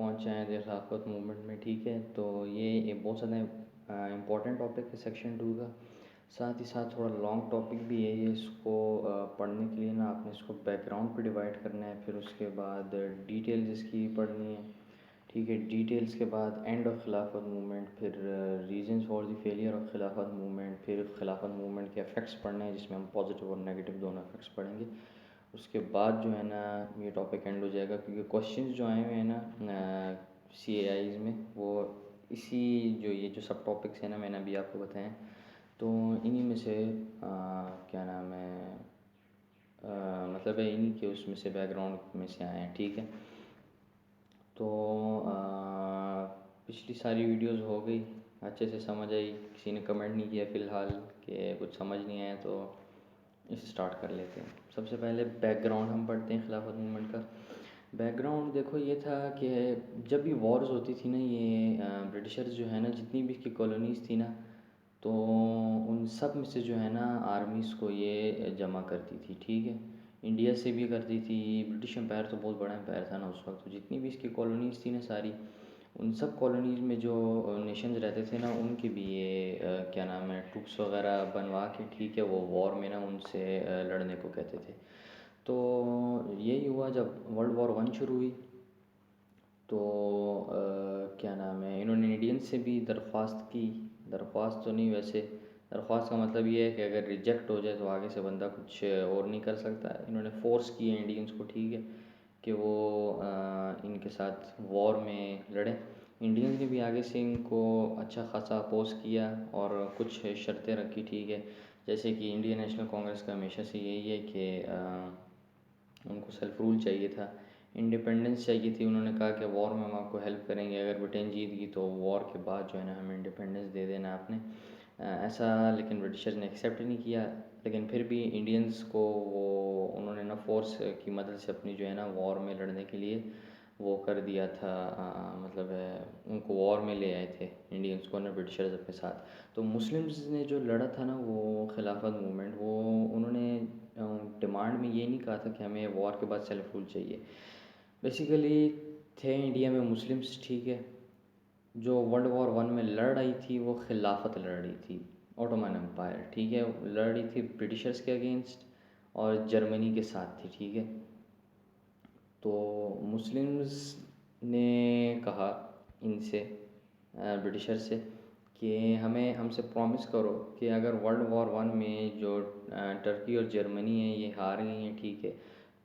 पहुंच जाएँ खिलाफत मूवमेंट में, ठीक है। तो ये बहुत ज़्यादा इम्पोर्टेंट टॉपिक है सेक्शन 2 का। साथ ही साथ थोड़ा लॉन्ग टॉपिक भी है ये। इसको पढ़ने के लिए ना आपने इसको बैकग्राउंड पे डिवाइड करना है, फिर उसके बाद डिटेल्स इसकी पढ़नी है, ठीक है। डिटेल्स के बाद एंड ऑफ खिलाफत मूवमेंट, फिर reasons for the failure of खिलाफत मूवमेंट, फिर खिलाफत मूवमेंट के इफ़ेक्ट्स पढ़ने हैं जिसमें हम पॉजिटिव और नेगेटिव दोनों इफ़ेक्ट्स पढ़ेंगे। उसके बाद जो है ना ये टॉपिक एंड हो जाएगा, क्योंकि क्वेश्चंस जो आए हुए हैं ना CAIs में, वो इसी जो ये जो सब टॉपिक्स हैं ना मैंने अभी आपको बताएं, तो इन्हीं में से क्या नाम है मतलब है इन्हीं के उसमें से बैकग्राउंड में से आए हैं, ठीक है। तो पिछली सारी वीडियोस हो गई, अच्छे से समझ आई, किसी ने कमेंट नहीं किया फ़िलहाल कि कुछ समझ नहीं आया, तो इसे स्टार्ट कर लेते हैं। सबसे पहले बैकग्राउंड हम पढ़ते हैं खिलाफत मूवमेंट का। बैकग्राउंड देखो ये था कि जब भी वॉर्स होती थी ना, ये ब्रिटिशर्स जो है ना जितनी भी इसकी कॉलोनीज़ थी ना, तो उन सब में से जो है ना आर्मीज़ को ये जमा करती थी, ठीक है। इंडिया से भी करती थी, ब्रिटिश एम्पायर तो बहुत बड़ा एम्पायर था ना उस वक्त, तो जितनी भी इसकी कॉलोनीज़ थी ना सारी, उन सब कॉलोनीज़ में जो नेशंस रहते थे ना उनके भी ये क्या नाम है ट्रूप्स वगैरह बनवा के, ठीक है, वो वॉर में ना उनसे लड़ने को कहते थे। तो यही हुआ जब वर्ल्ड वॉर 1 शुरू हुई, तो क्या नाम है इन्होंने इंडियंस से भी दरख्वास्त की। दरख्वास्त तो नहीं, वैसे दरख्वास्त का मतलब ये है कि अगर रिजेक्ट हो जाए तो आगे से बंदा कुछ और नहीं कर सकता। इन्होंने फ़ोर्स किए इंडियंस को, ठीक है, कि वो इनके साथ वॉर में लड़ें। इंडियंस ने भी आगे से इनको अच्छा खासा अपोज़ किया और कुछ शर्तें रखी, ठीक है। जैसे कि इंडियन नेशनल कांग्रेस का हमेशा से यही है कि उनको सेल्फ रूल चाहिए था, इंडिपेंडेंस चाहिए थी। उन्होंने कहा कि वॉर में हम आपको हेल्प करेंगे, अगर ब्रिटेन जीत गई तो वॉर के बाद जो है ना हमें इंडिपेंडेंस दे देना आपने। ऐसा लेकिन ब्रिटिशर्स ने एक्सेप्ट नहीं किया। लेकिन फिर भी इंडियंस को वो उन्होंने ना फोर्स की मदद से अपनी जो है ना वॉर में लड़ने के लिए वो कर दिया था। मतलब उनको वॉर में ले आए थे इंडियंस को ना ब्रिटिशर्स अपने साथ। तो मुस्लिम्स ने जो लड़ा था ना वो खिलाफत मूवमेंट, वो उन्होंने डिमांड में ये नहीं कहा था कि हमें वॉर के बाद सेल्फ रूल चाहिए। बेसिकली थे इंडिया में मुस्लिम्स, ठीक है, जो वर्ल्ड वॉर 1 में लड़ रही थी वो खिलाफत लड़ रही थी, ऑटोमन एम्पायर, ठीक है, लड़ रही थी ब्रिटिशर्स के अगेंस्ट और जर्मनी के साथ थी, ठीक है। तो मुस्लिम्स ने कहा इनसे ब्रिटिशर से कि हमें हमसे प्रॉमिस करो कि अगर वर्ल्ड वॉर 1 में जो टर्की और जर्मनी है ये हार गई हैं, ठीक है,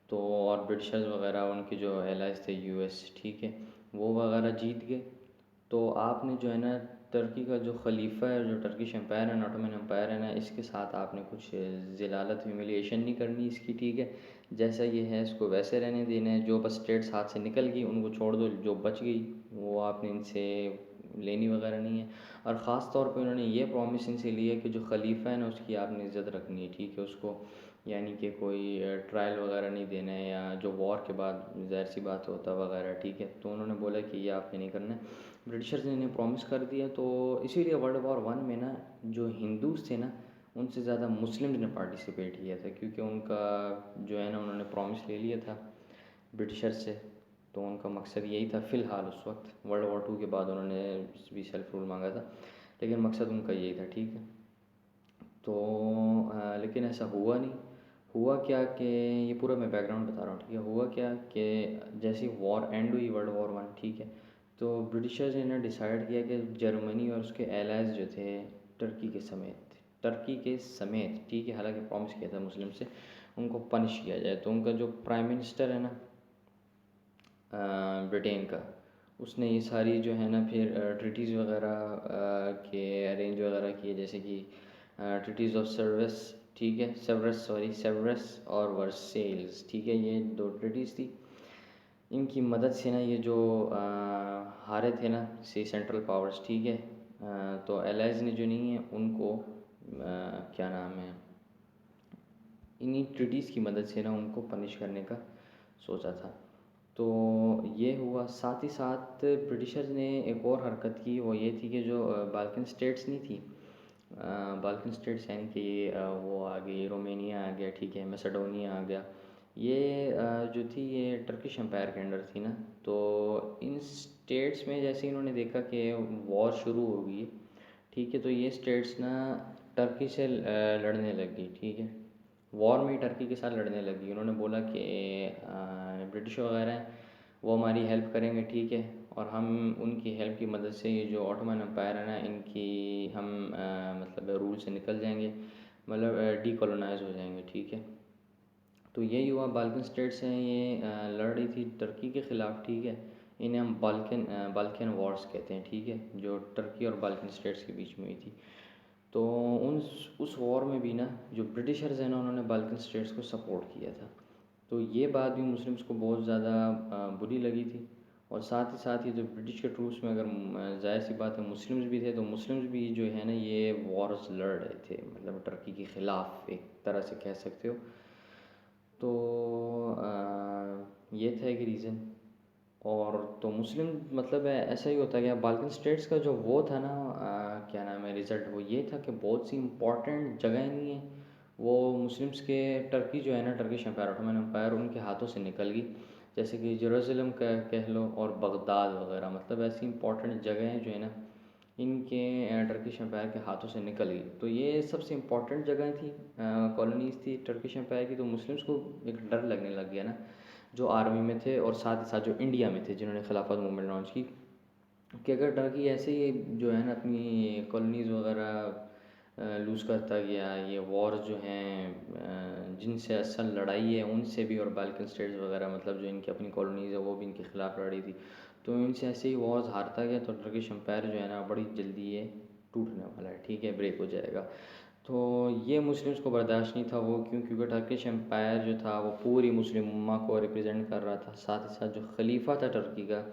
तो और ब्रिटिशर्स वगैरह उनके जो एलाइज थे US, ठीक है, वो वगैरह जीत गए, तो आपने जो है ना टर्की का जो खलीफा है, जो टर्किश एम्पायर है, ऑटोमन एम्पायर है ना, इसके साथ आपने कुछ ज़िलालत ह्यूमिलिएशन नहीं करनी इसकी, ठीक है। जैसा ये है इसको वैसे रहने देना है। जो बस स्टेट्स हाथ से निकल गई उनको छोड़ दो, जो बच गई वो आपने इनसे लेनी वगैरह नहीं है। और ख़ास तौर पे उन्होंने ये प्रॉमिस इनसे लिया कि जो खलीफा है ना उसकी आपने इज़्ज़त रखनी है, ठीक है, उसको यानी कि कोई ट्रायल वगैरह नहीं देना है, या जो वॉर के बाद ज़ाहिर सी बात होता वगैरह, ठीक है। तो उन्होंने बोला कि ये आपने नहीं करना है। ब्रिटिशर्स ने इन्हें प्रॉमिस कर दिया, तो इसीलिए वर्ल्ड वॉर 1 में ना जो हिंदूज़ थे ना उनसे ज़्यादा मुस्लिम्स ने पार्टिसिपेट किया था, क्योंकि उनका जो है ना उन्होंने प्रॉमिस ले लिया था ब्रिटिशर्स से। तो उनका मकसद यही था फ़िलहाल उस वक्त। वर्ल्ड वॉर 2 के बाद उन्होंने भी सेल्फ रूल मांगा था, लेकिन मकसद उनका यही था, ठीक है। तो लेकिन ऐसा हुआ नहीं। हुआ क्या कि ये पूरा मैं बैकग्राउंड बता रहा हूँ, ठीक है। हुआ क्या कि जैसे वॉर एंड हुई वर्ल्ड वॉर 1, ठीक है, तो ब्रिटिशर्स ने डिसाइड किया कि जर्मनी और उसके एलाइज जो थे टर्की के समेत, ठीक है, हालांकि प्रॉमिस किया था मुस्लिम से, उनको पनिश किया जाए। तो उनका जो प्राइम मिनिस्टर है ना ब्रिटेन का, उसने ये सारी जो है ना फिर ट्रीटीज़ वगैरह के अरेंज वगैरह किए, जैसे कि ट्रीटीज़ ऑफ सर्विस, ठीक है, सेवरस और वर्सेल्स, ठीक है, ये 2 ट्रीटीज़ थी। इनकी मदद से ना ये जो हारे थे ना सेंट्रल पावर्स, ठीक है, तो एलाइज ने जो नहीं है उनको क्या नाम है इन्हीं ट्रीटीज़ की मदद से ना उनको पनिश करने का सोचा था। तो ये हुआ। साथ ही साथ ब्रिटिशर्स ने एक और हरकत की, वो ये थी कि जो बाल्कन स्टेट्स नहीं थी, बाल्कन स्टेट्स यानी कि वो आ गई, रोमेनिया आ गया, ठीक है, मैसेडोनिया आ गया, ये जो थी ये टर्किश एम्पायर के अंडर थी ना। तो इन स्टेट्स में जैसे इन्होंने देखा कि वॉर शुरू हो गई है, ठीक है, तो ये स्टेट्स ना टर्की से लड़ने लग गई, ठीक है। वॉर में ही टर्की के साथ लड़ने लगी। उन्होंने बोला कि ब्रिटिश वगैरह हैं वो हमारी हेल्प करेंगे, ठीक है, और हम उनकी हेल्प की मदद से ये जो ऑटोमन एम्पायर है ना इनकी हम मतलब रूल से निकल जाएंगे, मतलब डीकोलोनाइज हो जाएंगे, ठीक है। तो ये युवा बाल्कन स्टेट्स हैं, ये लड़ रही थी टर्की के ख़िलाफ़, ठीक है। इन्हें हम बाल्कन वॉर्स कहते हैं, ठीक है, जो टर्की और बाल्कन स्टेट्स के बीच में हुई थी। तो उस वॉर में भी ना जो ब्रिटिशर्स हैं ना उन्होंने बाल्कन स्टेट्स को सपोर्ट किया था। तो ये बात भी मुस्लिम्स को बहुत ज़्यादा बुरी लगी थी। और साथ ही साथ ये जो ब्रिटिश के ट्रूप्स में अगर ज़ाहिर सी बात है मुस्लिम्स भी थे, तो मुस्लिम्स भी जो है ना ये वॉर्स लड़ रहे थे, मतलब टर्की के ख़िलाफ़ एक तरह से कह सकते हो। तो ये था एक रीज़न। और तो मुस्लिम मतलब ऐसा ही होता गया। बाल्कन स्टेट्स का जो वो था ना क्या नाम है रिज़ल्ट, वो ये था कि बहुत सी इंपॉर्टेंट जगह नहीं है वो मुस्लिम्स के, टर्की जो है ना टर्किश एम्पायर ऑटोमन एम्पायर उनके हाथों से निकल गई। जैसे कि जेरूसलम का कह लो और बगदाद वगैरह, मतलब ऐसी इंपॉर्टेंट जगहें जो है ना इनके टर्किश एम्पायर के हाथों से निकल गई। तो ये सबसे इम्पॉर्टेंट जगह थी, कॉलोनीज़ थी टर्किश एम्पायर की। तो मुस्लिम्स को एक डर लगने लग गया ना, जो आर्मी में थे और साथ ही साथ जो इंडिया में थे जिन्होंने खिलाफत मूवमेंट लॉन्च की, कि अगर टर्की ऐसे ही जो है ना अपनी कॉलोनीज़ वगैरह लूज़ करता गया, ये वॉर जो हैं जिनसे असल लड़ाई है उनसे भी, और बाल्कन स्टेट्स वगैरह मतलब जो इनकी अपनी कॉलोनीज़ है वो भी इनके ख़िलाफ़ लड़ी थी, तो इनसे ऐसे ही वॉर्स हारता गया, तो टर्किश एम्पायर जो है ना बड़ी जल्दी ये टूटने वाला है, ठीक है, ब्रेक हो जाएगा। तो ये मुस्लिम्स को बर्दाश्त नहीं था वो, क्योंकि टर्किश एम्पायर जो था वो पूरी मुस्लिम उम्मा को रिप्रेजेंट कर रहा था। साथ ही साथ जो खलीफा था टर्की का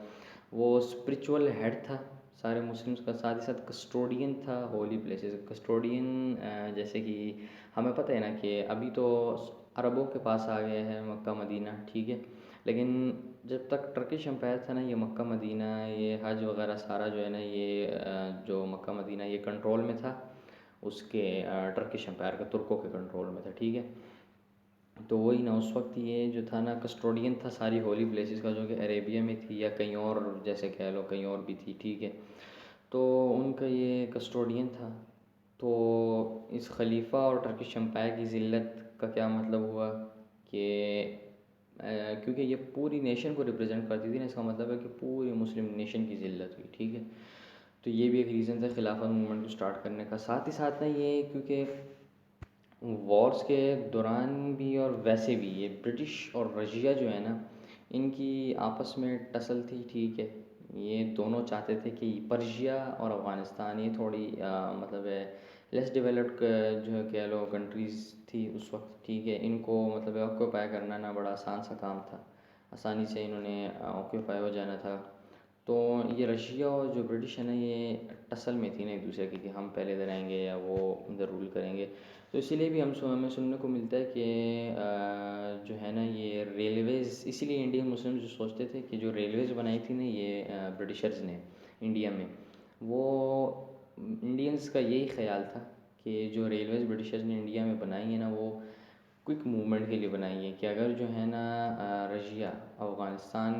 वो स्पिरिचुअल हेड था सारे मुस्लिम्स का, साथ ही साथ कस्टोडियन था होली प्लेसेस कस्टोडियन। जैसे कि हमें पता है ना कि अभी तो अरबों के पास आ गया है मक्का मदीना, ठीक है, लेकिन जब तक टर्किश एम्पायर था ना ये मक्का मदीना ये हज वगैरह सारा जो है ना ये जो मक्का मदीना ये कंट्रोल में था उसके, टर्किश एम्पायर का, तुर्कों के कंट्रोल में था, ठीक है। तो वही ना उस वक्त ये जो था ना कस्टोडियन था सारी होली प्लेसेस का, जो कि अरेबिया में थी या कहीं और जैसे कह लो कहीं और भी थी, ठीक है। तो उनका ये कस्टोडियन था। तो इस खलीफा और टर्किश एम्पायर की ज़िल्लत का क्या मतलब हुआ कि क्योंकि ये पूरी नेशन को रिप्रेजेंट करती थी ना, इसका मतलब है कि पूरी मुस्लिम नेशन की ज़िल्लत हुई, ठीक है। तो ये भी एक रीज़न था खिलाफत मूवमेंट को स्टार्ट करने का। साथ ही साथ ना ये क्योंकि वॉर्स के दौरान भी और वैसे भी ये ब्रिटिश और रशिया जो है ना इनकी आपस में टसल थी, ठीक है। ये दोनों चाहते थे कि पर्शिया और अफ़गानिस्तान ये थोड़ी मतलब है लेस डेवलप्ड जो है कह लो कंट्रीज़ थी उस वक्त, ठीक है। इनको मतलब ऑक्यूपाई करना ना बड़ा आसान सा काम था, आसानी से इन्होंने ऑक्यूपाई हो जाना था। तो ये रशिया और जो ब्रिटिश है ना ये टसल में थी ना एक दूसरे की कि हम पहले इधर आएंगे या वो इधर रूल करेंगे। तो इसीलिए भी हमें सुनने को मिलता है कि जो है ना ये रेलवेज़, इसीलिए इंडियन मुस्लिम जो सोचते थे कि जो रेलवेज़ बनाई थी ना ये ब्रिटिशर्स ने इंडिया में, वो इंडियंस का यही ख्याल था कि जो रेलवेज़ ब्रिटिशर्स ने इंडिया में बनाई है ना वो क्विक मूवमेंट के लिए बनाई है, कि अगर जो है ना रशिया अफ़गानिस्तान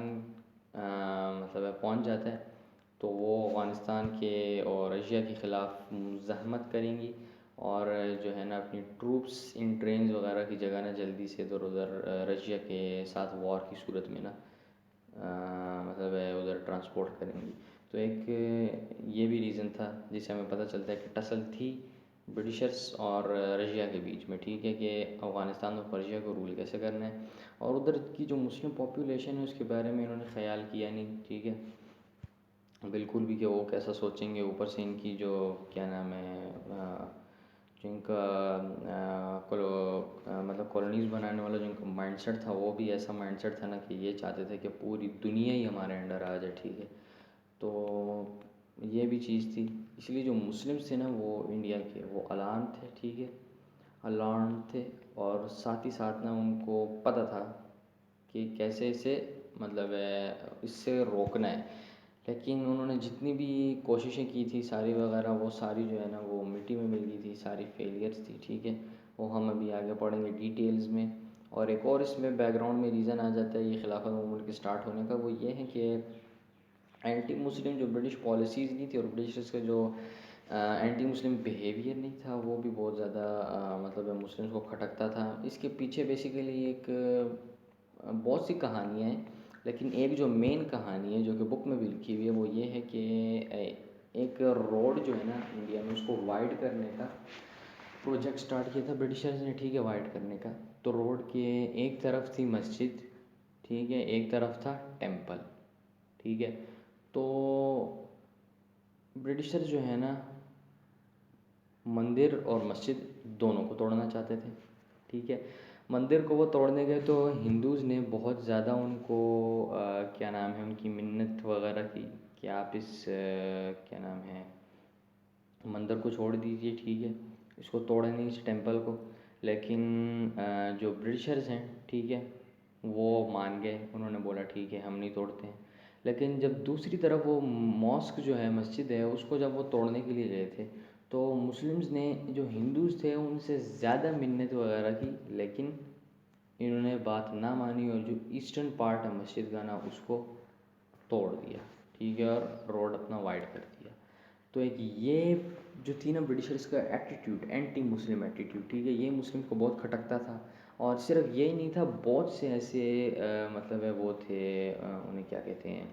मतलब पहुंच जाता है तो वो अफ़गानिस्तान के और रशिया के ख़िलाफ़ मुज़ाहमत करेंगी, और जो है ना अपनी ट्रूप्स इन ट्रेन्स वगैरह की जगह ना जल्दी से इधर उधर रशिया के साथ वॉर की सूरत में ना मतलब उधर ट्रांसपोर्ट करेंगी। तो एक ये भी रीज़न था जिससे हमें पता चलता है कि टसल थी ब्रिटिशर्स और रशिया के बीच में, ठीक है, कि अफ़गानिस्तान और पर्शिया को रूल कैसे करना है। और उधर की जो मुस्लिम पॉपुलेशन है उसके बारे में इन्होंने ख़याल किया नहीं, ठीक है, बिल्कुल भी, कि वो कैसा सोचेंगे। ऊपर से इनकी जो क्या नाम है जो इनका मतलब कॉलोनीज़ बनाने वाला जो इनका माइंडसेट था वो भी ऐसा माइंडसेट था ना कि ये चाहते थे कि पूरी दुनिया ही हमारे अंडर आ जाए, ठीक है। तो ये भी चीज़ थी, इसलिए जो मुस्लिम्स थे ना वो इंडिया के वो अलार्म थे, ठीक है, अलार्म थे। और साथ ही साथ ना उनको पता था कि कैसे इसे मतलब इससे रोकना है। लेकिन उन्होंने जितनी भी कोशिशें की थी सारी वगैरह वो सारी जो है ना वो मिट्टी में मिल गई थी, सारी फेलियर्स थी, ठीक है। वो हम अभी आगे पढ़ेंगे डिटेल्स में। और एक और इसमें बैकग्राउंड में रीज़न आ जाता है ये खिलाफत मूवमेंट के स्टार्ट होने का, वो ये है कि एंटी मुस्लिम जो ब्रिटिश पॉलिसीज़ नहीं थी और ब्रिटिशर्स का जो एंटी मुस्लिम बिहेवियर नहीं था वो भी बहुत ज़्यादा मतलब मुस्लिम्स को खटकता था। इसके पीछे बेसिकली एक बहुत सी कहानियाँ हैं, लेकिन एक जो मेन कहानी है जो कि बुक में भी लिखी हुई है वो ये है कि एक रोड जो है ना इंडिया में उसको वाइड करने का प्रोजेक्ट स्टार्ट किया था ब्रिटिशर्स ने, ठीक है, वाइड करने का। तो रोड के एक तरफ थी मस्जिद, ठीक है, एक तरफ था टेंपल, ठीक है। तो ब्रिटिशर्स जो है ना मंदिर और मस्जिद दोनों को तोड़ना चाहते थे, ठीक है। मंदिर को वो तोड़ने गए तो हिंदूज़ ने बहुत ज़्यादा उनको क्या नाम है उनकी मिन्नत वगैरह की कि आप इस क्या नाम है मंदिर को छोड़ दीजिए, ठीक है, इसको तोड़े नहीं इस टेंपल को। लेकिन जो ब्रिटिशर्स हैं, ठीक है, वो मान गए, उन्होंने बोला ठीक है हम नहीं तोड़ते हैं। लेकिन जब दूसरी तरफ वो मॉस्क जो है मस्जिद है उसको जब वो तोड़ने के लिए गए थे तो मुस्लिम्स ने जो हिंदूज़ थे उनसे ज़्यादा मिन्नत वगैरह की, लेकिन इन्होंने बात ना मानी और जो ईस्टर्न पार्ट है मस्जिद का ना उसको तोड़ दिया, ठीक है, और रोड अपना वाइड कर दिया। तो एक ये जो थी ना ब्रिटिशर्स का एटीट्यूड, एंटी मुस्लिम एटीट्यूड, ठीक है, ये मुस्लिम को बहुत खटकता था। और सिर्फ यही नहीं था, बहुत से ऐसे मतलब है वो थे उन्हें क्या कहते हैं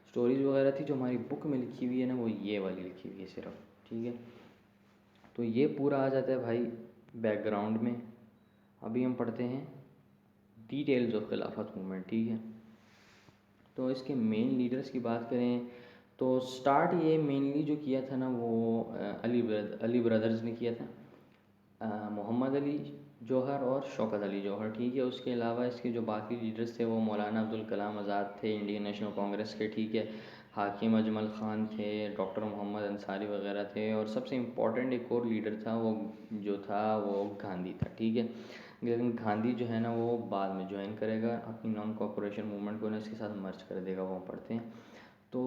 स्टोरीज़ वगैरह थी जो हमारी बुक में लिखी हुई है ना, वो ये वाली लिखी हुई है सिर्फ, ठीक है। तो ये पूरा आ जाता है भाई बैकग्राउंड में। अभी हम पढ़ते हैं डिटेल्स ऑफ खिलाफत मूवमेंट, ठीक है। तो इसके मेन लीडर्स की बात करें तो स्टार्ट ये मेनली जो किया था ना वो अली ब्रदर्स ने किया था, मोहम्मद अली जौहर और शौकत अली जौहर, ठीक है। उसके अलावा इसके जो बाकी लीडर्स थे वो मौलाना अब्दुल कलाम आज़ाद थे इंडियन नेशनल कांग्रेस के, ठीक है, हाकिम अजमल ख़ान थे, डॉक्टर मोहम्मद अंसारी वगैरह थे, और सबसे इम्पोर्टेंट एक और लीडर था वो जो था वो गांधी था, ठीक है। लेकिन गांधी जो है ना वो बाद में ज्वाइन करेगा अपनी नॉन कॉपोरेशन मूवमेंट को ना इसके साथ मर्ज कर देगा, वो पढ़ते हैं। तो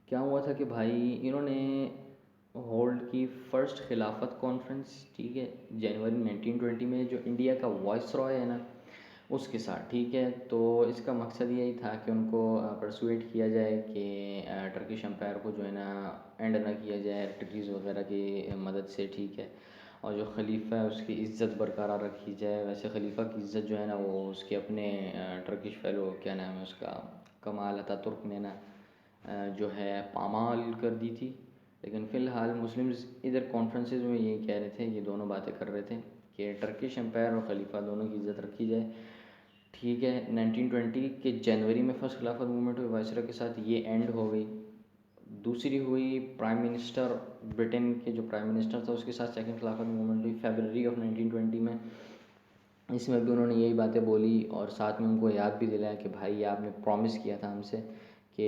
क्या हुआ था कि भाई इन्होंने होल्ड की फ़र्स्ट खिलाफत कॉन्फ्रेंस, ठीक है, जनवरी 1920 में, जो इंडिया का वॉइस रॉय है ना उसके साथ, ठीक है। तो इसका मकसद यही था कि उनको परसुएट किया जाए कि टर्किश एम्पायर को जो है ना एंड ना किया जाए टर्कीज़ वगैरह की मदद से, ठीक है। और जो खलीफा है उसकी इज़्ज़त बरकरार रखी जाए। वैसे खलीफा की इज़्ज़त जो है ना वो उसके अपने टर्किश फेलो क्या नाम है उसका कमाल अतातुर्क ने ना जो है पामाल कर दी थी। लेकिन फ़िलहाल मुस्लिम्स इधर कॉन्फ्रेंसेस में यही कह रहे थे, ये दोनों बातें कर रहे थे कि टर्किश एम्पायर और खलीफा दोनों की इज़्ज़त रखी जाए, ठीक है। 1920 के जनवरी में फर्स्ट खिलाफत मूवमेंट हुई वायसराय के साथ, ये एंड हो गई। दूसरी हुई प्राइम मिनिस्टर, ब्रिटेन के जो प्राइम मिनिस्टर था उसके साथ सेकंड खिलाफत मूवमेंट हुई फरवरी ऑफ 1920 में। इसमें भी उन्होंने यही बातें बोली और साथ में उनको याद भी दिलाया कि भाई आपने प्रॉमिस किया था हमसे कि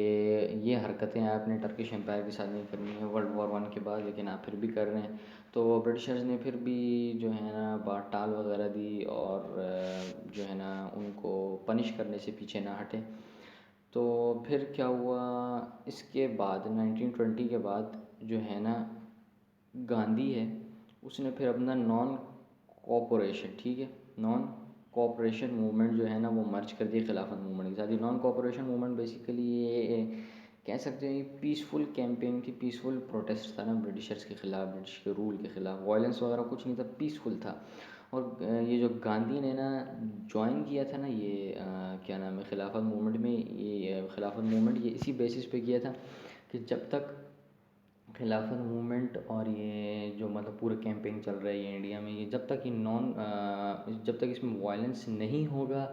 ये हरकतें आपने टर्किश एम्पायर के साथ नहीं करनी है वर्ल्ड वॉर 1 के बाद, लेकिन आप फिर भी कर रहे हैं। तो ब्रिटिशर्स ने फिर भी जो है ना बात टाल वगैरह दी और जो है ना उनको पनिश करने से पीछे ना हटे। तो फिर क्या हुआ इसके बाद 1920 के बाद जो है ना गांधी है उसने फिर अपना नॉन कोऑपरेशन, ठीक है, नॉन कोऑपरेशन मूवमेंट जो है ना वो मर्ज कर दिया खिलाफत मूवमेंट के साथ। ये नॉन कोऑपरेशन मूवमेंट बेसिकली ये कह सकते हैं पीसफुल कैंपेन थी, पीसफुल प्रोटेस्ट था ना ब्रिटिशर्स के ख़िलाफ़, ब्रिटिश के रूल के ख़िलाफ़। वायलेंस वगैरह कुछ नहीं था, पीसफुल था। और ये जो गांधी ने ना ज्वाइन किया था ना ये क्या नाम है खिलाफत मूवमेंट में, ये खिलाफत मूवमेंट ये इसी बेसिस पे किया था कि जब तक खिलाफत मूवमेंट और ये जो मतलब पूरा कैंपेन चल रहा है ये इंडिया में, ये जब तक इसमें वायलेंस नहीं होगा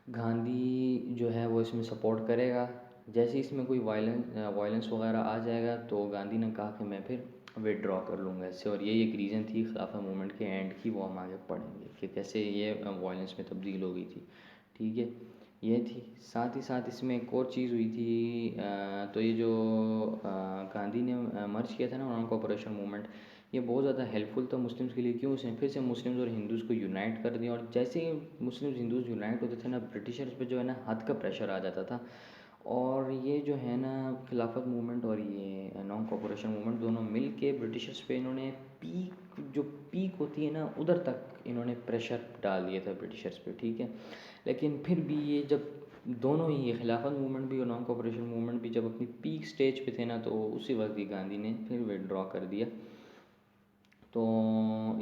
गांधी जो है वो इसमें सपोर्ट करेगा। जैसे ही इसमें कोई वायलेंस वगैरह आ जाएगा तो गांधी ने कहा कि मैं फिर विड्रॉ कर लूँगा इससे। और यही एक रीज़न थी खिलाफत मूवमेंट के एंड की, वो हम आगे पढ़ेंगे कि कैसे ये वायलेंस में तब्दील हो गई थी, ठीक है। ये थी, साथ ही साथ इसमें एक और चीज़ हुई थी तो ये जो गांधी ने मर्ज किया था ना नॉन कोऑपरेशन मूवमेंट, ये बहुत ज़्यादा हेल्पफुल था मुस्लिम्स के लिए। क्यों? उसने फिर से मुस्लिम्स और हिंदूज़ को यूनाइट कर दिया। और जैसे ही मुस्लिम्स हिंदूज़ यूनाइट होते थे ना ब्रिटिशर्स पे जो है ना हद का प्रेशर आ जाता था। और ये जो है ना खिलाफत मूवमेंट और ये नॉन कोऑपरेशन मूवमेंट दोनों मिल के ब्रिटिशर्स पे इन्होंने पीक जो पीक होती है ना उधर तक इन्होंने प्रेशर डाल दिया था ब्रिटिशर्स पे, ठीक है। लेकिन फिर भी ये जब दोनों ही, ये खिलाफत मूवमेंट भी और नॉन कोऑपरेशन मूवमेंट भी जब अपनी पीक स्टेज पे थे ना, तो उसी वक्त ही गांधी ने फिर विड्रॉ कर दिया। तो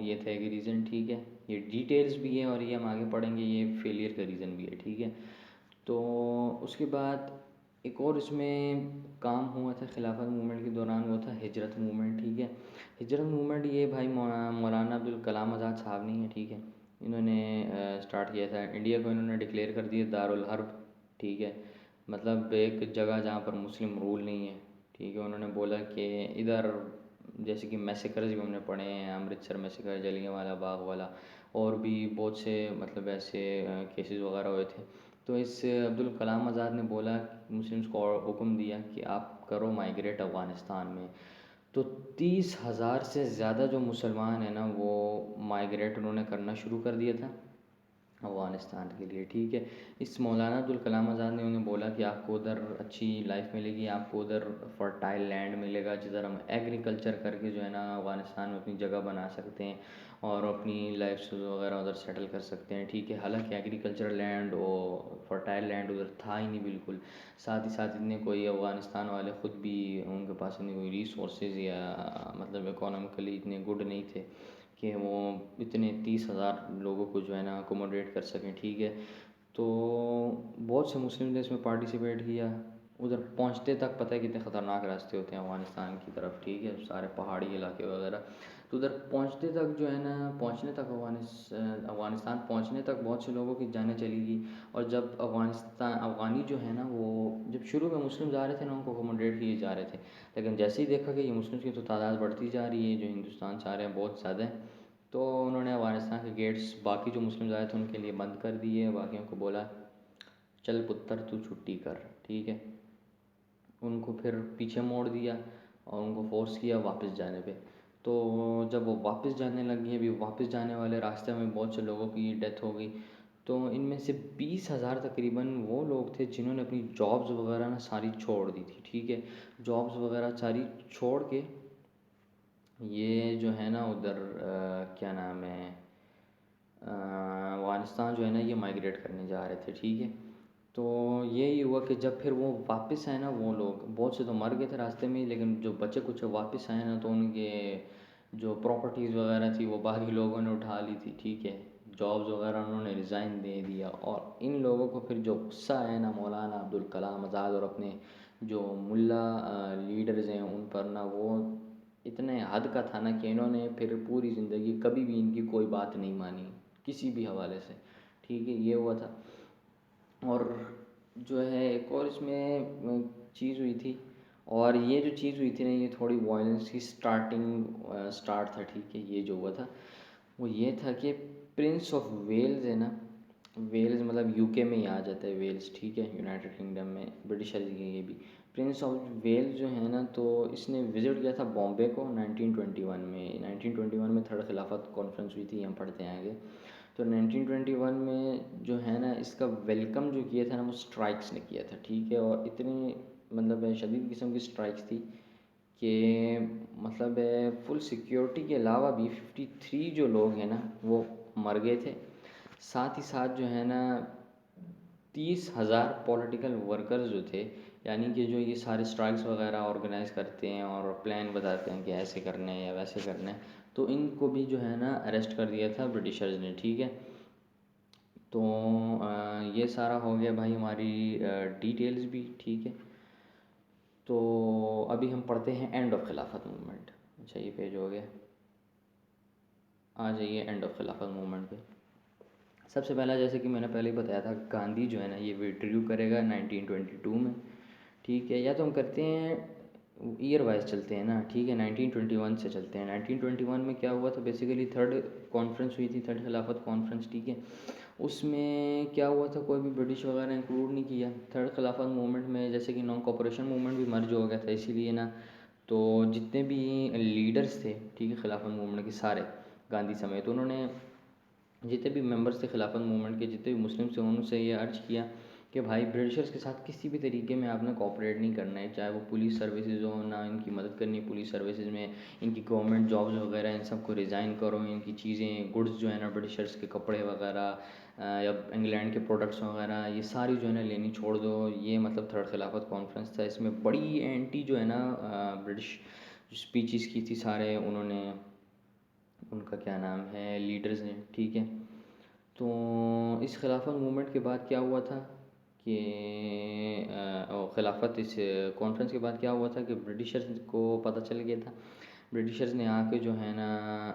ये था एक रीज़न, ठीक है। ये डिटेल्स भी है और ये हम आगे पढ़ेंगे, ये फेलियर का रीज़न भी है, ठीक है। तो उसके बाद एक और इसमें काम हुआ था खिलाफत मूवमेंट के दौरान, वो था हिजरत मूवमेंट, ठीक है। हिजरत मूवमेंट ये भाई मौलाना अब्दुल कलाम आज़ाद साहब नहीं है, ठीक है। इन्होंने स्टार्ट किया था। इंडिया को इन्होंने डिक्लेयर कर दिया दारुल हर्ब, ठीक है, मतलब एक जगह जहाँ पर मुस्लिम रूल नहीं है, ठीक है। उन्होंने बोला कि इधर जैसे कि मैसेकर्स भी हमने पढ़े हैं, अमृतसर मैसेकर, जलियांवाला बाग वाला, और भी बहुत से मतलब ऐसे केसेस वगैरह हुए थे। तो इस अब्दुल कलाम आज़ाद ने बोला, मुस्लिम्स को हुक्म दिया कि आप करो माइग्रेट अफ़गानिस्तान में। तो 30,000 से ज़्यादा जो मुसलमान हैं ना, वो माइग्रेट उन्होंने करना शुरू कर दिया था अफ़गानिस्तान के लिए, ठीक है। इस मौलाना अब्दुल कलाम आज़ाद ने उन्हें बोला कि आपको उधर अच्छी लाइफ मिलेगी, आपको उधर फर्टाइल लैंड मिलेगा जिधर हम एग्रीकल्चर करके जो है ना अफ़गानिस्तान में अपनी जगह बना सकते हैं और अपनी लाइफ वगैरह उधर सेटल कर सकते हैं, ठीक है। हालांकि एग्रीकल्चर लैंड और फर्टाइल लैंड उधर था ही नहीं बिल्कुल। साथ ही साथ इतने कोई अफ़गानिस्तान वाले ख़ुद भी, उनके पास इतनी कोई रिसोर्सेज या मतलब इकोनॉमिकली इतने गुड नहीं थे कि वो इतने 30,000 लोगों को जो है ना अकोमोडेट कर सकें, ठीक है। तो बहुत से मुस्लिम ने इसमें पार्टिसिपेट किया। उधर पहुंचते तक पता है कितने ख़तरनाक रास्ते होते हैं अफ़गानिस्तान की तरफ, ठीक है, सारे पहाड़ी इलाके वगैरह। तो उधर पहुंचते तक जो है ना, पहुंचने तक अफ़गानिस्तान पहुंचने तक बहुत से लोगों की जानें चली गई। और जब अफ़गानी जो है ना, वो जब शुरू में मुस्लिम जा रहे थे ना, उनको अकोमोडेट किए जा रहे थे। लेकिन जैसे ही देखा कि ये मुस्लिम की तो तादाद बढ़ती जा रही है, जो हिंदुस्तान से आ रहे हैं बहुत ज़्यादा है, तो उन्होंने अफ़गानिस्तान के गेट्स बाकी जो मुस्लिम आए थे उनके लिए बंद कर दिए। बाकियों को बोला चल पुत्र तू छुट्टी कर, ठीक है। उनको फिर पीछे मोड़ दिया और उनको फोर्स किया वापस जाने पे। तो जब वो वापस जाने लगी, अभी वापस जाने वाले रास्ते में बहुत से लोगों की डेथ हो गई। तो इनमें से 20,000 तकरीबन वो लोग थे जिन्होंने अपनी जॉब्स वगैरह ना सारी छोड़ दी थी, ठीक है। जॉब्स वगैरह सारी छोड़ के ये जो है ना उधर क्या नाम है, अफ़गानिस्तान जो है ना ये माइग्रेट करने जा रहे थे, ठीक है। तो यही हुआ कि जब फिर वो वापस आए ना, वो लोग बहुत से तो मर गए थे रास्ते में, लेकिन जो बच्चे कुछ वापस आए ना, तो उनके जो प्रॉपर्टीज़ वगैरह थी वो बाकी लोगों ने उठा ली थी, ठीक है। जॉब्स वगैरह उन्होंने रिज़ाइन दे दिया। और इन लोगों को फिर जो गुस्सा है ना मौलाना अब्दुल कलाम आज़ाद और अपने जो मुल्ला लीडर्स हैं उन पर ना, वो इतने हद का था ना कि इन्होंने फिर पूरी ज़िंदगी कभी भी इनकी कोई बात नहीं मानी किसी भी हवाले से, ठीक है। ये हुआ था। और जो है एक और इसमें चीज़ हुई थी, और ये जो चीज़ हुई थी ना, ये थोड़ी वायलेंस की स्टार्ट था, ठीक है। ये जो हुआ था वो ये था कि प्रिंस ऑफ वेल्स है ना, वेल्स मतलब यूके में ही आ जाता है वेल्स, ठीक है, यूनाइटेड किंगडम में, ब्रिटिशर ये भी। प्रिंस ऑफ वेल्स जो है ना, तो इसने विज़िट किया था बॉम्बे को 1921 में। 1921 में थर्ड खिलाफत कॉन्फ्रेंस हुई थी, हम पढ़ते हैं आगे। तो 1921 में जो है ना, इसका वेलकम जो किया था ना, वो स्ट्राइक्स ने किया था, ठीक है। और इतनी मतलब शदीद किस्म की स्ट्राइक्स थी कि मतलब फुल सिक्योरिटी के अलावा भी 53 जो लोग हैं ना वो मर गए थे। साथ ही साथ जो है ना 30,000 पॉलिटिकल वर्कर्स जो थे, यानी कि जो ये सारे स्ट्राइक्स वगैरह ऑर्गेनाइज़ करते हैं और प्लान बताते हैं कि ऐसे करना है या वैसे करना है, तो इनको भी जो है ना अरेस्ट कर दिया था ब्रिटिशर्स ने, ठीक है। तो ये सारा हो गया भाई हमारी डिटेल्स भी, ठीक है। तो अभी हम पढ़ते हैं एंड ऑफ खिलाफत मूवमेंट। अच्छा ये पेज हो गया, आ जाइए एंड ऑफ खिलाफत मूवमेंट पे। सबसे पहला जैसे कि मैंने पहले ही बताया था, गांधी जो है ना ये विड्रू करेगा 1922 में, ठीक है। या तो हम करते हैं ईयर वाइज चलते हैं ना, ठीक है, 1921 से चलते हैं। 1921 में क्या हुआ था, बेसिकली थर्ड कॉन्फ्रेंस हुई थी, थर्ड खिलाफत कॉन्फ्रेंस, ठीक है। उसमें क्या हुआ था, कोई भी ब्रिटिश वगैरह इंक्लूड नहीं किया थर्ड खिलाफत मूवमेंट में, जैसे कि नॉन कॉपरेशन मूवमेंट भी मर्ज हो गया था, इसीलिए ना। तो जितने भी लीडर्स थे, ठीक है, खिलाफत मूवमेंट के सारे, गांधी समेत, तो उन्होंने जितने भी मेंबर्स थे खिलाफत मूवमेंट के, जितने भी मुस्लिम थे, उनसे ये अर्ज किया कि भाई ब्रिटिशर्स के साथ किसी भी तरीके में आपने कोऑपरेट नहीं करना है, चाहे वो पुलिस सर्विसेज हो, ना इनकी मदद करनी पुलिस सर्विसेज में, इनकी गवर्नमेंट जॉब्स वगैरह इन सबको रिज़ाइन करो, इनकी चीज़ें गुड्स जो है ना ब्रिटिशर्स के कपड़े वगैरह या इंग्लैंड के प्रोडक्ट्स वगैरह ये सारी जो है ना लेनी छोड़ दो। ये मतलब थर्ड खिलाफत कॉन्फ्रेंस था। इसमें बड़ी एंटी जो है ना ब्रिटिश स्पीचेस की थी सारे उन्होंने, उनका क्या नाम है, लीडर्स ने, ठीक है। तो इस खिलाफत मूवमेंट के बाद क्या हुआ था कि खिलाफत इस कॉन्फ्रेंस के बाद क्या हुआ था कि ब्रिटिशर्स को पता चल गया था। ब्रिटिशर्स ने आके जो है ना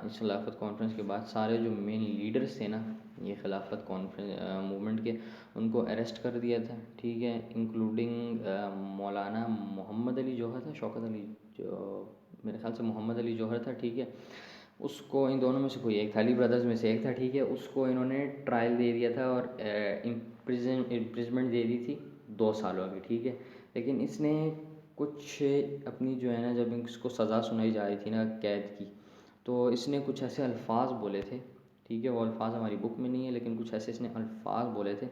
इस खिलाफत कॉन्फ्रेंस के बाद सारे जो मेन लीडर्स थे ना ये खिलाफत कॉन्फ्रेंस मूवमेंट के, उनको अरेस्ट कर दिया था, ठीक है। इंक्लूडिंग मौलाना मोहम्मद अली जौहर था, शौकत अली जो मेरे ख्याल से मोहम्मद अली जौहर था, ठीक है। उसको इन दोनों में से कोई एक था, अली ब्रदर्स में से एक था, ठीक है। उसको इन्होंने ट्रायल दे दिया था और इम्प्रिजमेंट दे दी थी 2 सालों की, ठीक है। लेकिन इसने कुछ अपनी जो है ना जब इसको सज़ा सुनाई जा रही थी ना कैद की, तो इसने कुछ ऐसे अल्फाज बोले थे, ठीक है। वो अल्फाज हमारी बुक में नहीं है लेकिन कुछ ऐसे इसने अल्फाज बोले थे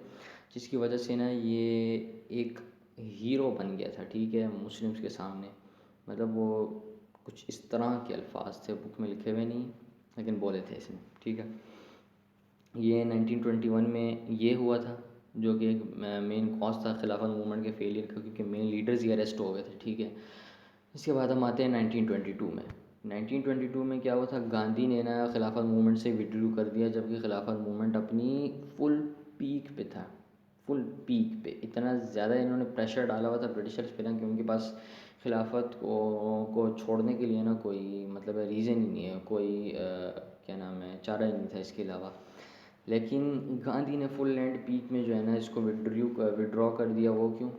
जिसकी वजह से ना ये एक हीरो बन गया था, ठीक है, मुस्लिम्स के सामने। मतलब वो कुछ इस तरह के अल्फाज थे, बुक में लिखे हुए नहीं लेकिन बोले थे इसने, ठीक है। ये 1921 में ये हुआ था जो कि एक मेन कॉज था खिलाफत मूवमेंट के फेलियर का, क्योंकि मेन लीडर्स ही अरेस्ट हो गए थे, ठीक है। इसके बाद हम आते हैं 1922 में। 1922 में क्या हुआ था, गांधी ने ना खिलाफत मूवमेंट से विड्रू कर दिया, जबकि खिलाफत मूवमेंट अपनी फुल पीक पे था। फुल पीक पे इतना ज़्यादा इन्होंने प्रेशर डाला हुआ था ब्रिटिशर्स पे ना कि उनके पास खिलाफत को छोड़ने के लिए ना कोई मतलब रीज़न ही नहीं है, कोई क्या नाम है, चारा ही नहीं था इसके अलावा। लेकिन गांधी ने फुल एंड पीक में जो है ना इसको विड्रॉ कर दिया। वो क्यों?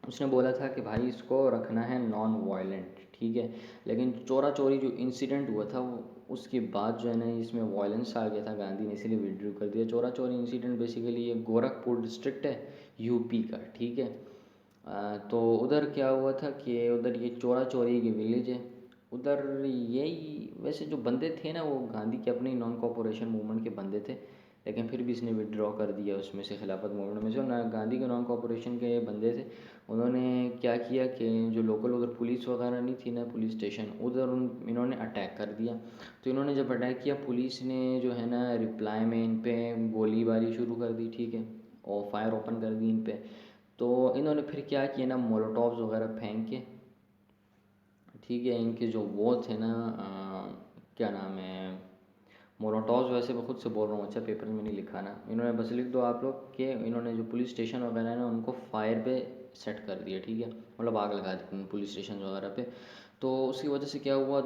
उसने बोला था कि भाई इसको रखना है नॉन वायलेंट, ठीक है। लेकिन चोरा चोरी जो इंसिडेंट हुआ था वो उसके बाद जो है ना इसमें वायलेंस आ गया था, गांधी ने इसीलिए विड्रू कर दिया। चोरा चोरी इंसिडेंट बेसिकली ये गोरखपुर डिस्ट्रिक्ट है यूपी का, ठीक है। तो उधर क्या हुआ था कि उधर ये चोरा चोरी की विलेज है, उधर यही वैसे जो बंदे थे ना वो गांधी के अपने नॉन कॉपोरेशन मूवमेंट के बंदे थे, लेकिन फिर भी इसने विड्रॉ कर दिया उसमें से, खिलाफत मूवमेंट में से। ना गांधी के नॉन कॉपोरेशन के बंदे थे, उन्होंने क्या किया कि जो लोकल उधर पुलिस वगैरह नहीं थी ना, पुलिस स्टेशन उधर इन्होंने अटैक कर दिया। तो इन्होंने जब अटैक किया पुलिस ने जो है ना रिप्लाई में इन पे गोलीबारी शुरू कर दी, ठीक है, और फायर ओपन कर दी इन पे। तो इन्होंने फिर क्या किया ना, मोलोटॉव्स वगैरह फेंक के, ठीक है, इनके जो वो थे ना क्या नाम है, मोलोटॉव्स, वैसे मैं खुद से बोल रहा हूँ, अच्छा पेपर में नहीं लिखा ना, इन्होंने बस लिख दो आप लोग कि इन्होंने जो पुलिस स्टेशन वगैरह है ना उनको फायर पे सेट कर दिया, ठीक है, मतलब आग लगा दी पुलिस स्टेशन वगैरह पे। तो उसकी वजह से क्या हुआ,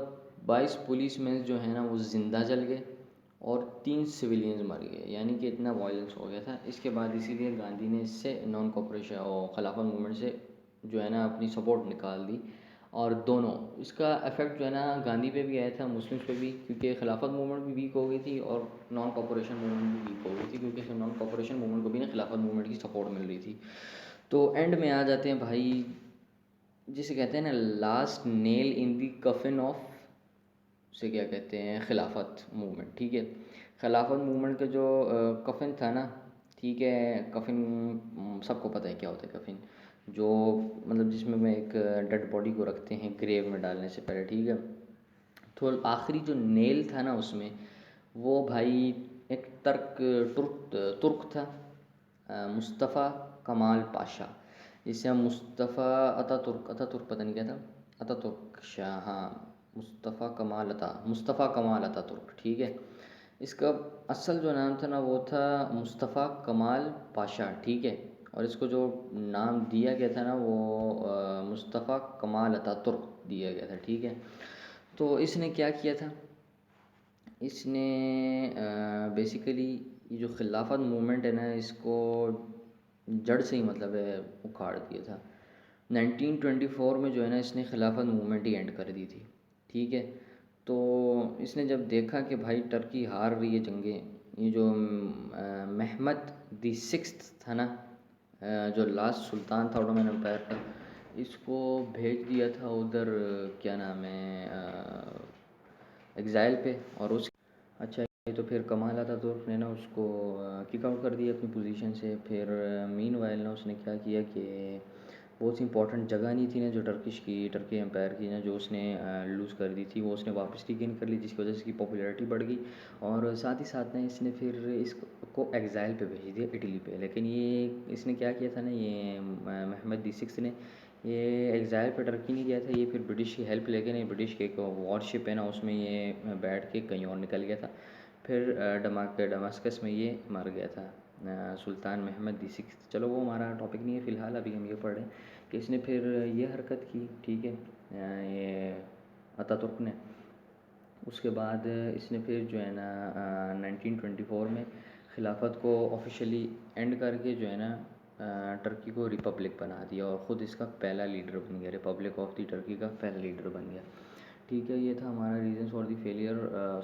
22 पुलिस मैन जो है ना वो ज़िंदा जल गए और 3 सिविलियंस मर गए, यानी कि इतना वायलेंस हो गया था। इसके बाद इसीलिए गांधी ने इससे नॉन कॉपरेशन और खिलाफत मूवमेंट से जो है ना अपनी सपोर्ट निकाल दी। और दोनों इसका इफ़ेक्ट जो है ना गांधी पे भी आया था, मुस्लिम्स पे भी, क्योंकि खिलाफत मूवमेंट भी वीक हो गई थी और नॉन कॉपरेशन मूवमेंट भी वीक हो गई थी, क्योंकि नॉन कॉपरेशन मूवमेंट को भी ना खिलाफत मूवमेंट की सपोर्ट मिल रही थी। तो एंड में आ जाते हैं भाई, जिसे कहते हैं ना last nail in the coffin of, उसे क्या कहते हैं, खिलाफत मूवमेंट, ठीक है। खिलाफत मूवमेंट का जो कफिन था ना, ठीक है, कफिन सबको पता है क्या होता है कफिन, जो मतलब जिसमें मैं एक डेड बॉडी को रखते हैं ग्रेव में डालने से पहले, ठीक है। तो आखिरी जो नेल था ना उसमें, वो भाई एक तुर्क था, मुस्तफ़ा कमाल पाशा, जिसे हम मुस्तफ़ा अतातुर्क पता नहीं क्या था, अतातुर्क शाह, हाँ, मुस्तफ़ा कमाल अतातुर्क, ठीक है। इसका असल जो नाम था ना वो था मुस्तफ़ा कमाल पाशा, ठीक है। और इसको जो नाम दिया गया था ना वो मुस्तफ़ा कमाल अतातुर्क दिया गया था, ठीक है। तो इसने क्या किया था, इसने बेसिकली ये जो खिलाफत मूवमेंट है ना इसको जड़ से ही मतलब है उखाड़ दिया था। 1924 में जो है ना इसने खिलाफत मूवमेंट ही एंड कर दी थी, ठीक है। तो इसने जब देखा कि भाई टर्की हार रही है जंगें, ये जो महमद द सिक्स्थ था ना, जो लास्ट सुल्तान था ऑटोमन एम्पायर का, इसको भेज दिया था उधर, क्या नाम है, एग्ज़ाइल पे। और उस अच्छा तो फिर कमाल अतातुर्क ने ना उसको किक आउट कर दिया अपनी पोजीशन से। फिर मीनवाइल ना उसने क्या किया कि बहुत सी इंपॉर्टेंट जगह नहीं थी ना जो टर्की एम्पायर की ना जो उसने लूज़ कर दी थी, वो उसने वापस रिगेन कर ली, जिसकी वजह से इसकी पॉपुलैरिटी बढ़ गई। और साथ ही साथ ना इसने फिर इसको एग्ज़ाइल पे भेज दिया इटली पे। लेकिन ये इसने क्या किया था ना, ये महमद दी6 ने ये एग्ज़ाइल पे टर्की नहीं गया था, ये फिर ब्रिटिश की हेल्प लेके नहीं, ब्रिटिश के एक वॉरशिप है ना उसमें ये बैठ के कहीं और निकल गया था। फिर डमास्कस में ये मर गया था, सुल्तान महमद दी6। चलो वो हमारा टॉपिक नहीं है फ़िलहाल, अभी हम ये पढ़ रहे हैं कि इसने फिर ये हरकत की, ठीक है, ये अतातुर्क ने। उसके बाद इसने फिर जो है ना 1924 में खिलाफत को ऑफिशियली एंड करके जो है ना टर्की को रिपब्लिक बना दिया और ख़ुद इसका पहला लीडर बन गया, रिपब्लिक ऑफ द टर्की का पहला लीडर बन गया। ठीक है, ये था हमारा reason for the failure,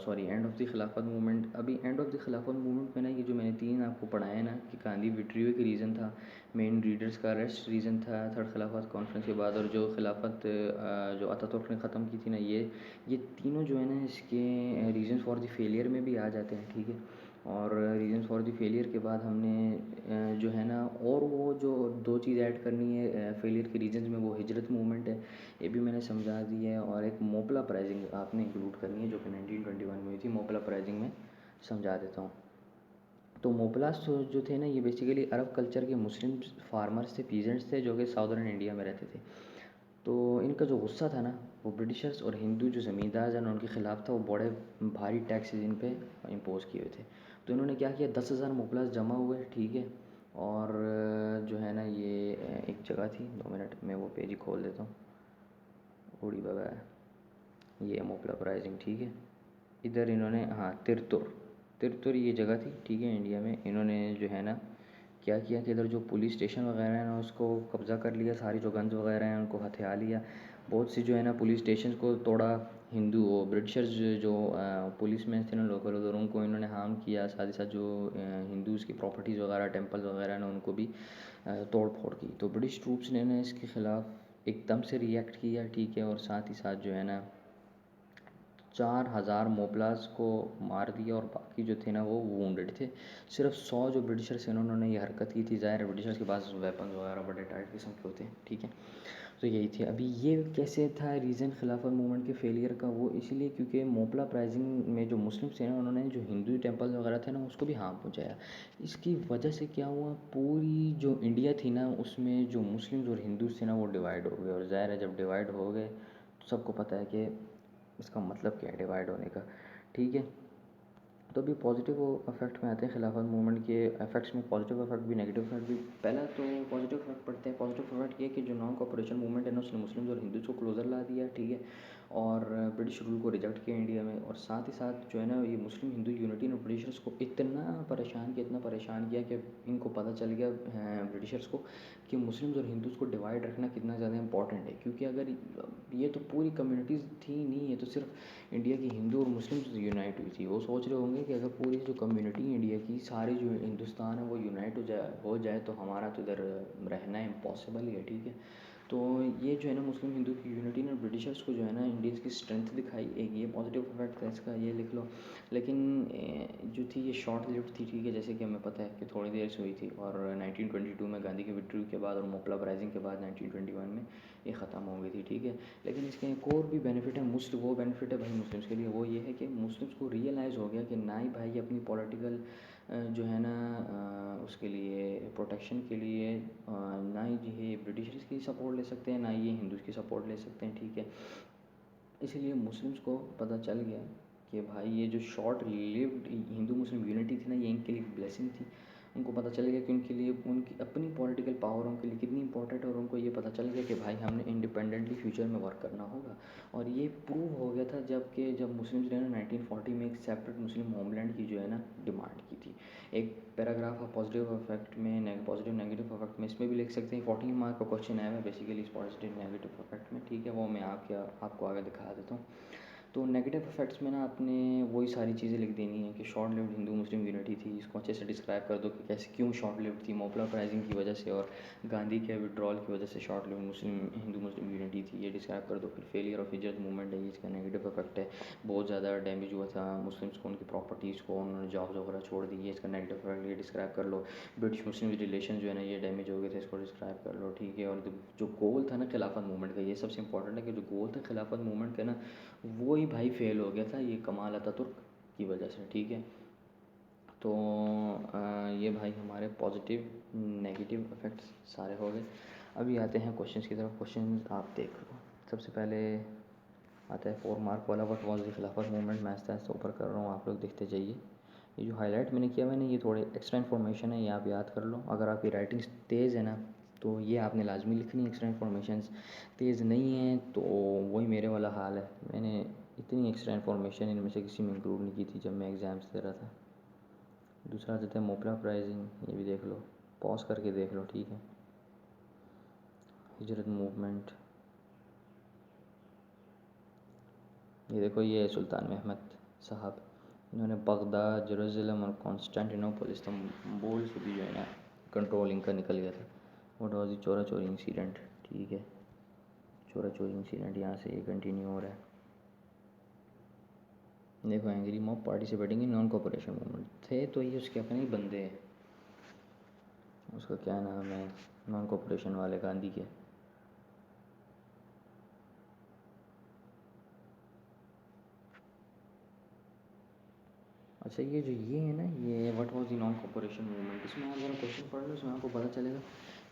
sorry end of the खिलाफत मूवमेंट। अभी एंड ऑफ द खिलाफत मूवमेंट में ना ये जो मैंने 3 आपको पढ़ाए ना कि गांधी विड्रीव एक रीज़न था, मेन लीडर्स का अरेस्ट रीज़न था थर्ड खिलाफत कॉन्फ्रेंस के बाद, और जो खिलाफत जो अतातुर्क ने ख़त्म की थी ना, ये तीनों जो है ना इसके रीज़न फॉर द फेलियर में भी आ जाते हैं, ठीक है। और रीज़न फॉर द फेलियर के बाद हमने जो है ना और वो जो 2 चीज़ ऐड करनी है फेलियर के रीजंस में, वो हिजरत मूवमेंट है, ये भी मैंने समझा दी है, और एक मोपला अपराइजिंग आपने इंक्लूड करनी है जो कि 1921 में हुई थी। मोपला अपराइजिंग में समझा देता हूँ। तो मोपलास जो थे ना, ये बेसिकली अरब कल्चर के मुस्लिम फार्मर्स थे, पीजेंट्स थे जो कि साउदर्न इंडिया में रहते थे। तो इनका जो गुस्सा था ना, वो ब्रिटिशर्स और हिंदू जो ज़मींदार हैं उनके ख़िलाफ़ था। वो बड़े भारी टैक्सेस इन पे इम्पोज़ किए हुए थे। तो इन्होंने क्या किया, 10,000 मोपलास जमा हुए, ठीक है। और जो है ना ये एक जगह थी, 2 मिनट में वो पेज ही खोल देता हूँ, उड़ी बाबा ये मोपला अपराइजिंग, ठीक है। इधर इन्होंने, हाँ, तिरतुर ये जगह थी, ठीक है, इंडिया में। इन्होंने जो है ना क्या किया कि इधर जो पुलिस स्टेशन वगैरह है ना उसको कब्ज़ा कर लिया, सारी जो गन्स वगैरह हैं उनको हथिया लिया। बहुत सी जो है ना पुलिस स्टेशन को तोड़ा। हिंदू और ब्रिटिशर्स जो पुलिस में थे ना लोकल, उधर उनको इन्होंने हार्म किया। साथ ही साथ जो हिंदूज़ की प्रॉपर्टीज़ वगैरह टेम्पल्स वगैरह ना उनको भी तोड़ फोड़ की। तो ब्रिटिश ट्रूप्स ने ना इसके ख़िलाफ़ एकदम से रिएक्ट किया, ठीक है। और साथ ही साथ जो है ना 4,000 मोपलास को मार दिया और बाकी जो थे ना वो वुंडेड थे। सिर्फ 100 जो ब्रिटिशर्स हैं उन्होंने ये हरकत की थी। ज़ाहिर है ब्रिटिशर्स के पास वेपन वगैरह बड़े टाइट किस्म के होते हैं, ठीक है। तो यही थी। अभी ये कैसे था रीज़न खिलाफत मूवमेंट के फेलियर का, वो इसलिए क्योंकि मोपला अपराइजिंग में जो मुस्लिम्स थे ना उन्होंने जो हिंदू टेम्पल वगैरह थे ना उसको भी हार्म पहुँचाया। इसकी वजह से क्या हुआ, पूरी जो इंडिया थी ना उसमें जो मुस्लिम्स और हिंदूज़ थे ना वो डिवाइड हो गए। और ज़ाहिर है जब डिवाइड हो गए तो सबको पता है कि इसका मतलब क्या है डिवाइड होने का, ठीक है। तो अभी पॉजिटिव इफेक्ट में आते हैं खिलाफत मूवमेंट के इफेक्ट्स में। पॉजिटिव इफेक्ट भी नेगेटिव इफेक्ट भी। पहला तो पॉजिटिव इफेक्ट पढ़ते हैं। पॉजिटिव इफेक्ट ये कि जो नॉन कॉपरेशन मूवमेंट है ना उसने मुस्लिम्स और हिंदूज़ को क्लोजर ला दिया, ठीक है। और ब्रिटिश रूल को रिजेक्ट किया इंडिया में। और साथ ही साथ जो है ना ये मुस्लिम हिंदू यूनिटी ने ब्रिटिशर्स को इतना परेशान किया कि इनको पता चल गया ब्रिटिशर्स को कि मुस्लिम्स और हिंदूज़ को डिवाइड रखना कितना ज़्यादा इंपॉर्टेंट है। क्योंकि अगर ये तो पूरी कम्युनिटीज़ थी नहीं, ये तो सिर्फ इंडिया की हिंदू और मुस्लिम्स यूनाइट हुई थी। वो सोच रहे होंगे कि अगर पूरी जो कम्युनिटी इंडिया की सारी जो हिंदुस्तान है वो यूनाइट हो जाए तो हमारा तो इधर रहना इम्पॉसिबल ही है, ठीक है। तो ये जो है ना मुस्लिम हिंदू की यूनिटी ने ब्रिटिशर्स को जो है ना इंडियंस की स्ट्रेंथ दिखाई। एक ये पॉजिटिव इफेक्ट था इसका, ये लिख लो। लेकिन जो थी ये शॉर्ट लिव्ड थी, ठीक है, जैसे कि हमें पता है कि थोड़ी देर से हुई थी। और 1922 में गांधी की विड्रू के बाद और मोपला अपराइजिंग के बाद 1921 में ये ख़त्म हो गई थी, ठीक है। लेकिन इसके एक और भी बेनिफिट है, वो बेनिफिट है भाई मुस्लिम्स के लिए। वो ये है कि मुस्लिम्स को रियलाइज़ हो गया कि ना ही भाई अपनी पॉलिटिकल जो है ना उसके लिए प्रोटेक्शन के लिए ना ही ये ब्रिटिशर्स की सपोर्ट ले सकते हैं, ना ही ये हिंदूज़ की सपोर्ट ले सकते हैं, ठीक है। इसलिए मुस्लिम्स को पता चल गया कि भाई ये जो short lived Hindu Muslim unity थी ना ये इनके लिए ब्लेसिंग थी। उनको पता चल गया कि उनके लिए उनकी अपनी पॉलिटिकल पावर उनके लिए कितनी इंपॉर्टेंट है। और उनको ये पता चल गया कि भाई हमने इंडिपेंडेंटली फ्यूचर में वर्क करना होगा। और ये प्रूव हो गया था जब मुस्लिम्स ने 1940 में एक सेपरेट मुस्लिम होमलैंड की जो है ना डिमांड की थी। एक पैराग्राफ आप पॉजिटिव इफेक्ट में पॉजिटिव नेगेटिव इफेक्ट में इसमें भी लिख सकते हैं। 14 मार्क का क्वेश्चन आया है बेसिकली इस पॉजिटिव नेगेटिव इफेक्ट में, ठीक है। वो मैं आपको आगे दिखा देता हूँ। तो नेगेटिव इफेक्ट्स में ना आपने वही सारी चीज़ें लिख देनी है कि short lived Hindu Muslim unity थी, इसको अच्छे से डिस्क्राइब कर दो कि कैसे क्यों शॉर्ट लिव्ड थी, मोपला अपराइजिंग की वजह से और गांधी के विड्रॉल की वजह से शॉर्ट लिव्ड मुस्लिम हिंदू मुस्लिम यूनिटी थी, ये डिस्क्राइब कर दो। फिर फेलियर ऑफ हिजरत मूवमेंट है, ये इसका नेगेटिव इफेक्ट है, बहुत ज़्यादा डैमेज हुआ था मुस्लिम्स को, उनकी प्रॉपर्टीज़ को, उन्होंने जॉब्स वगैरह छोड़ दी, है इसका नेगेटिव इफेक्ट, ये डिस्क्राइब कर लो। ब्रिटिश मुस्लिम रिलेशन जो है ना ये डैमेज हो गए थे, इसको डिस्क्राइब कर लो, ठीक है। और जो गोल था ना खिलाफत मूवमेंट का, ये सबसे इंपॉर्टेंट है कि जो गोल था खिलाफत मूवमेंट का ना, वो ही भाई फेल हो गया था, ये कमाल अतातुर्क की वजह से, ठीक है। तो ये भाई हमारे पॉजिटिव नेगेटिव इफ़ेक्ट्स सारे हो गए। अभी आते हैं क्वेश्चंस की तरफ। क्वेश्चन आप देख लो। सबसे पहले आता है 4 मार्क वाला, व्हाट वाज द खिलाफत मूवमेंट। मैं आस्ता आस्ता ऊपर कर रहा हूँ, आप लोग देखते जाइए। ये जो हाईलाइट मैंने किया मैंने, ये थोड़े एक्स्ट्रा इन्फॉर्मेशन है, ये आप याद कर लो। अगर आपकी राइटिंग तेज़ है ना तो ये आपने लाजमी लिखनी है। एक्स्ट्रा इन्फॉर्मेशन तेज़ नहीं है तो वही मेरे वाला हाल है, मैंने इतनी एक्स्ट्रा इन्फॉर्मेशन इनमें से किसी में इंक्लूड नहीं की थी जब मैं एग्ज़ाम्स दे रहा था। दूसरा देते हैं मोपला प्राइजिंग, ये भी देख लो, पॉज करके देख लो, ठीक है। हिजरत मूवमेंट, ये देखो, ये है सुल्तान महमद साहब, इन्होंने बगदाद, जेरूसलम और कॉन्स्टेंटिनोपल, इस्तांबुल से भी जो है ना कंट्रोल इनका निकल गया था। व्हाट वाज द चोरा चोरी इंसिडेंट, ठीक है। चोरा चोरी इंसिडेंट यहाँ से ये कंटिन्यू हो रहा है। देखो, angry mob participating in non cooperation movement, थे तो ये उसके अपने ही बंदे हैं, उसका क्या नाम है, नॉन कोऑपरेशन वाले गांधी के। अच्छा, ये जो ये है ना, ये what was the non cooperation movement, इसमें आप ज़रा क्वेश्चन पढ़ लो, इसमें आपको पता चलेगा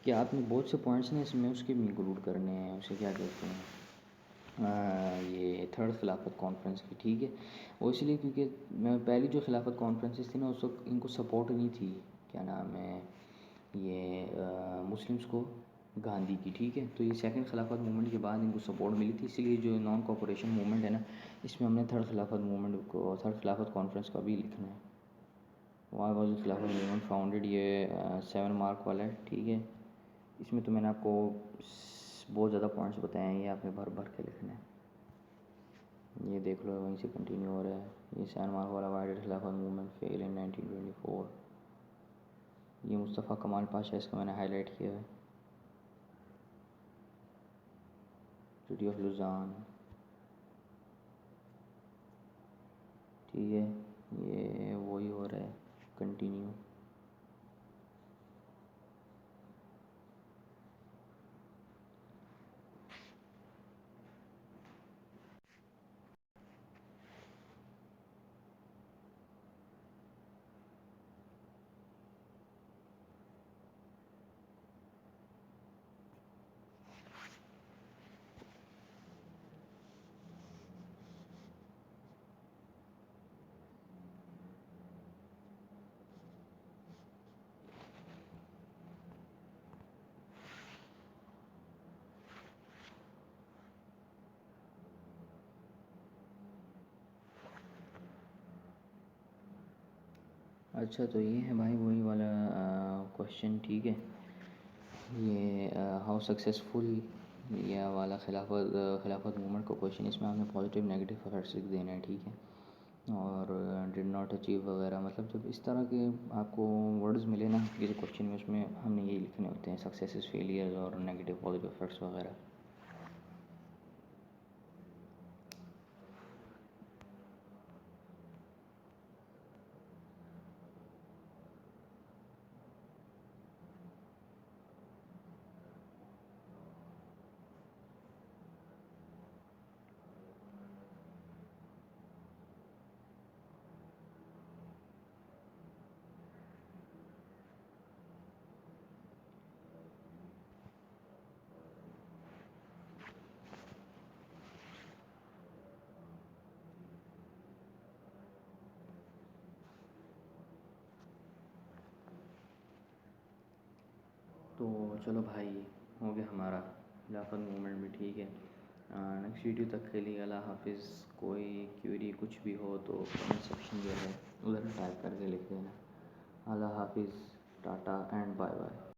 कि आपने बहुत से पॉइंट्स ने इसमें उसके भी इंक्लूड करने हैं। उसे क्या कहते हैं, ये थर्ड खिलाफत कॉन्फ्रेंस की, ठीक है। वो इसलिए क्योंकि पहली जो खिलाफत कॉन्फ्रेंसेस थी ना उस वक्त इनको सपोर्ट नहीं थी, क्या नाम है, ये मुस्लिम्स को, गांधी की, ठीक है। तो ये सेकंड खिलाफत मूवमेंट के बाद इनको सपोर्ट मिली थी, इसीलिए जो नॉन कोऑपरेशन मूवमेंट है ना, इसमें हमने थर्ड खिलाफत मूवमेंट को, थर्ड खिलाफत कॉन्फ्रेंस का भी लिखना है। वाई वॉज द खिलाफत मूवमेंट फाउंडेड, ये 7 मार्क वाला है, ठीक है। इसमें तो मैंने आपको बहुत ज़्यादा पॉइंट्स बताए हैं, ये आपने भर भर के लिखना है। ये देख लो, वहीं से कंटिन्यू हो रहा है। ये 7 मार्क वाला, वाई डिड खिलाफत मूवमेंट फेल इन 1924, ये मुस्तफ़ा कमाल पाशा, इसका मैंने हाईलाइट किया है। ट्रीटी ऑफ लुज़ान, ठीक है, ये वही हो रहा है कंटिन्यू। अच्छा, तो ये है भाई वही वाला क्वेश्चन, ठीक है। ये हाउ सक्सेसफुल, ये वाला खिलाफत मूवमेंट का क्वेश्चन, इसमें आपने पॉजिटिव नेगेटिव इफेक्ट्स लिख देना है, ठीक है। और डिड नॉट अचीव वगैरह, मतलब जब इस तरह के आपको वर्ड्स मिले ना किसी क्वेश्चन में, उसमें हमने यही लिखने होते हैं, सक्सेसेस, फेलियर्स और नेगेटिव पॉजिटिव इफेक्ट्स वगैरह। तो चलो भाई, हो गया हमारा खिलाफत मूवमेंट भी, ठीक है। नेक्स्ट वीडियो तक के लिए अल्लाह हाफिज़। कोई क्यूरी कुछ भी हो तो कमेंट सेक्शन जो है उधर टाइप करके लिख देना। अल्लाह हाफिज़, टाटा एंड बाय बाय।